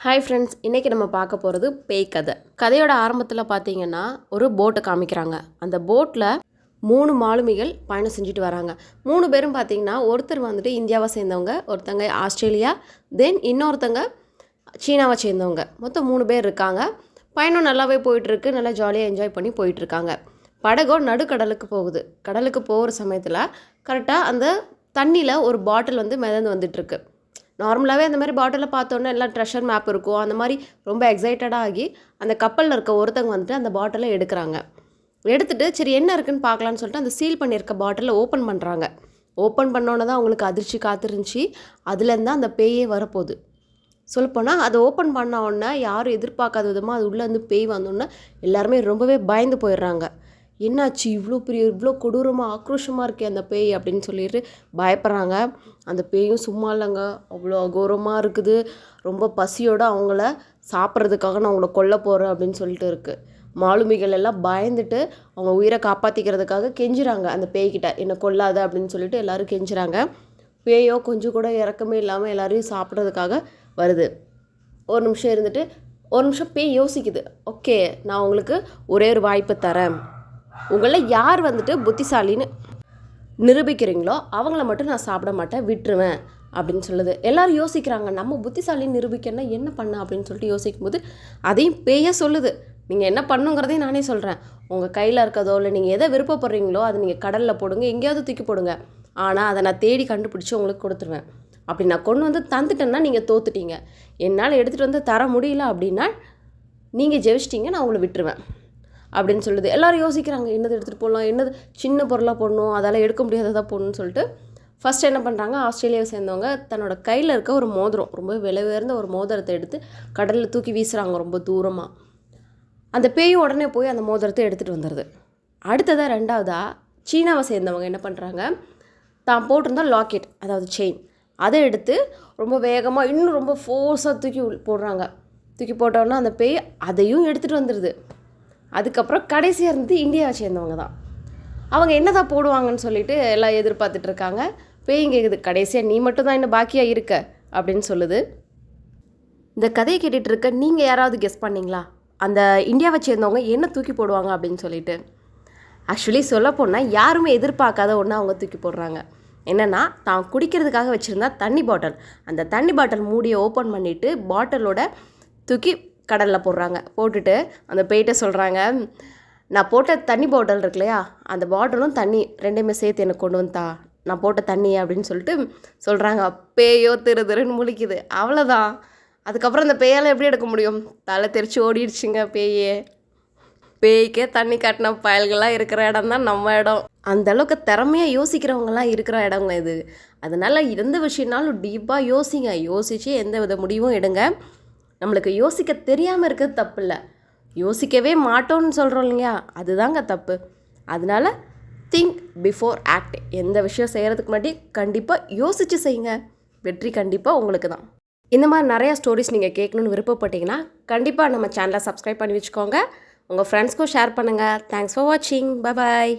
Hi friends, இன்றைக்கி நம்ம பார்க்க போகிறது பேய் கதை. கதையோட ஆரம்பத்தில் பார்த்தீங்கன்னா ஒரு போட்டை காமிக்கிறாங்க. அந்த போட்டில் 3 மாலுமிகள் பயணம் செஞ்சுட்டு வராங்க. 3 பேரும் பார்த்தீங்கன்னா ஒருத்தர் வந்துட்டு இந்தியாவை சேர்ந்தவங்க, ஒருத்தங்க ஆஸ்திரேலியா, தென் இன்னொருத்தங்க சீனாவை சேர்ந்தவங்க. மொத்தம் 3 பேர் இருக்காங்க. பயணம் நல்லாவே போயிட்டுருக்கு, நல்லா ஜாலியாக என்ஜாய் பண்ணி போயிட்டுருக்காங்க. படகோ நடுக்கடலுக்கு போகுது. கடலுக்கு போகிற சமயத்தில் கரெக்டாக அந்த தண்ணியில் ஒரு பாட்டில் வந்து மிதந்து வந்துட்டுருக்கு. நார்மலாகவே அந்த மாதிரி பாட்டிலில் பார்த்தோன்னே எல்லாம் ட்ரெஷர் மேப் இருக்கும். அந்த மாதிரி ரொம்ப எக்ஸைட்டடாக ஆகி அந்த கப்பலில் இருக்க ஒருத்தங்க வந்துட்டு அந்த பாட்டிலை எடுக்கிறாங்க. எடுத்துகிட்டு சரி என்ன இருக்குன்னு பார்க்கலான்னு சொல்லிட்டு அந்த சீல் பண்ணியிருக்க பாட்டிலை ஓப்பன் பண்ணுறாங்க. ஓப்பன் பண்ணோன்னே தான் அவங்களுக்கு அதிர்ச்சி காத்திருந்துச்சி. அதுலேருந்து அந்த பேயே வரப்போகுது. சொல்லப்போனால் அதை ஓப்பன் பண்ண உடனே யாரும் எதிர்பார்க்காத விதமாக அது உள்ளேருந்து பேய் வந்தோடனே எல்லாருமே ரொம்பவே பயந்து போயிடுறாங்க. என்னாச்சு, இவ்வளோ கொடூரமாக ஆக்ரோஷமாக இருக்கே அந்த பேய் அப்படின்னு சொல்லிட்டு பயப்படுறாங்க. அந்த பேயும் சும்மா இல்லைங்க, அவ்வளோ அகோரமாக இருக்குது. ரொம்ப பசியோடு அவங்கள சாப்பிட்றதுக்காக நான் அவங்கள கொல்ல போகிறேன் அப்படின்னு சொல்லிட்டு இருக்குது. மாலுமிகள் எல்லாம் பயந்துட்டு அவங்க உயிரை காப்பாற்றிக்கிறதுக்காக கெஞ்சுறாங்க அந்த பேய்கிட்ட, என்னை கொல்லாத அப்படின்னு சொல்லிட்டு எல்லோரும் கெஞ்சுறாங்க. பேயோ கொஞ்சம் கூட இறக்கமே இல்லாமல் எல்லோரையும் சாப்பிட்றதுக்காக வருது. ஒரு நிமிஷம் இருந்துட்டு ஒரு நிமிஷம் பேய் யோசிக்குது. ஓகே, நான் உங்களுக்கு ஒரே ஒரு வாய்ப்பு தரேன். உங்களில் யார் வந்துட்டு புத்திசாலின்னு நிரூபிக்கிறீங்களோ அவங்கள மட்டும் நான் சாப்பிட மாட்டேன், விட்டுருவேன் அப்படின்னு சொல்லுது. எல்லோரும் யோசிக்கிறாங்க, நம்ம புத்திசாலின்னு நிரூபிக்கணும்னா என்ன பண்ண அப்படின்னு சொல்லிட்டு யோசிக்கும்போது அதையும் பேய சொல்லுது. நீங்கள் என்ன பண்ணுங்கிறதையும் நானே சொல்கிறேன். உங்கள் கையில் இருக்கிறதோ இல்லை நீங்கள் எதை விருப்பப்படுறீங்களோ அதை நீங்கள் கடலில் போடுங்க, எங்கேயாவது தூக்கி போடுங்க. ஆனால் அதை நான் தேடி கண்டுபிடிச்சி உங்களுக்கு கொடுத்துருவேன். அப்படி நான் கொண்டு வந்து தந்துட்டேன்னா நீங்கள் தோத்துட்டீங்க. என்னால் எடுத்துகிட்டு வந்து தர முடியல அப்படின்னா நீங்கள் ஜெயிச்சிட்டிங்க, நான் உங்களை விட்டுருவேன் அப்படின்னு சொல்லுது. எல்லோரும் யோசிக்கிறாங்க, என்னது எடுத்துகிட்டு போடலாம், என்னது சின்ன பொருளாக போடணும், அதெல்லாம் எடுக்க முடியாததாக போடணும்னு சொல்லிட்டு ஃபஸ்ட் என்ன பண்ணுறாங்க, ஆஸ்திரேலியாவை சேர்ந்தவங்க தன்னோட கையில் இருக்க ஒரு மோதிரம், ரொம்ப விலை உயர்ந்த ஒரு மோதிரத்தை எடுத்து கடலில் தூக்கி வீசுகிறாங்க ரொம்ப தூரமாக. அந்த பேயும் உடனே போய் அந்த மோதிரத்தை எடுத்துகிட்டு வந்துடுது. அடுத்ததாக ரெண்டாவதாக சீனாவை சேர்ந்தவங்க என்ன பண்ணுறாங்க, தான் போட்டிருந்தா லாக்கெட், அதாவது செயின், அதை எடுத்து ரொம்ப வேகமாக இன்னும் ரொம்ப ஃபோர்ஸாக தூக்கி போடுறாங்க. தூக்கி போட்டோன்னா அந்த பேய் அதையும் எடுத்துகிட்டு வந்துடுது. அதுக்கப்புறம் கடைசியாக இருந்து இந்தியாவை சேர்ந்தவங்க தான். அவங்க என்ன தான் போடுவாங்கன்னு சொல்லிட்டு எல்லாம் எதிர்பார்த்துட்ருக்காங்க. பேயும் கேட்குது, கடைசியாக நீ மட்டும் தான் இன்னும் பாக்கியாக இருக்க அப்படின்னு சொல்லுது. இந்த கதையை கேட்டுட்டு இருக்க நீங்கள் யாராவது கெஸ் பண்ணிங்களா, அந்த இந்தியாவை சேர்ந்தவங்க என்ன தூக்கி போடுவாங்க அப்படின்னு சொல்லிட்டு? ஆக்சுவலி சொல்லப்போனால் யாருமே எதிர்பார்க்காத ஒன்று அவங்க தூக்கி போடுறாங்க. என்னென்னா, தான் குடிக்கிறதுக்காக வச்சுருந்தா தண்ணி பாட்டில், அந்த தண்ணி பாட்டில் மூடியை ஓப்பன் பண்ணிவிட்டு பாட்டிலோட தூக்கி கடலில் போடுறாங்க. போட்டுட்டு அந்த பேய்கிட்ட சொல்கிறாங்க, நான் போட்ட தண்ணி பாட்டில் இருக்கு இல்லையா, அந்த பாட்டிலும் தண்ணி ரெண்டையுமே சேர்த்து எனக்கு கொண்டு வந்தா, நான் போட்ட தண்ணி அப்படின்னு சொல்லிட்டு சொல்கிறாங்க. பேயோ திருன்னு முழிக்குது. அவ்வளோதான். அதுக்கப்புறம் அந்த பேயால் எப்படி எடுக்க முடியும், தலை தெரிச்சு ஓடிடுச்சுங்க பேயே. பேய்க்கே தண்ணி காட்டின பயல்கள்லாம் இருக்கிற இடம் தான் நம்ம இடம். அந்தளவுக்கு திறமையாக யோசிக்கிறவங்களாம் இருக்கிற இடங்க இது. அதனால் எந்த விஷயம்னாலும் டீப்பாக யோசிங்க, யோசித்து எந்த வித முடிவும் எடுங்க. நம்மளுக்கு யோசிக்க தெரியாமல் இருக்கிறது தப்பு இல்லை, யோசிக்கவே மாட்டோம்னு சொல்கிறோம் இல்லையா, அதுதாங்க தப்பு. அதனால் திங்க் பிஃபோர் ஆக்ட். எந்த விஷயம் செய்கிறதுக்கு முன்னாடி கண்டிப்பாக யோசித்து செய்யுங்க, வெற்றி கண்டிப்பாக உங்களுக்கு தான். இந்த மாதிரி நிறையா ஸ்டோரிஸ் நீங்கள் கேட்கணுன்னு விருப்பப்பட்டீங்கன்னா கண்டிப்பாக நம்ம சேனலை சப்ஸ்கிரைப் பண்ணி வச்சுக்கோங்க. உங்கள் ஃப்ரெண்ட்ஸ்க்கும் ஷேர் பண்ணுங்கள். தேங்க்ஸ் ஃபார் வாட்சிங். Bye bye.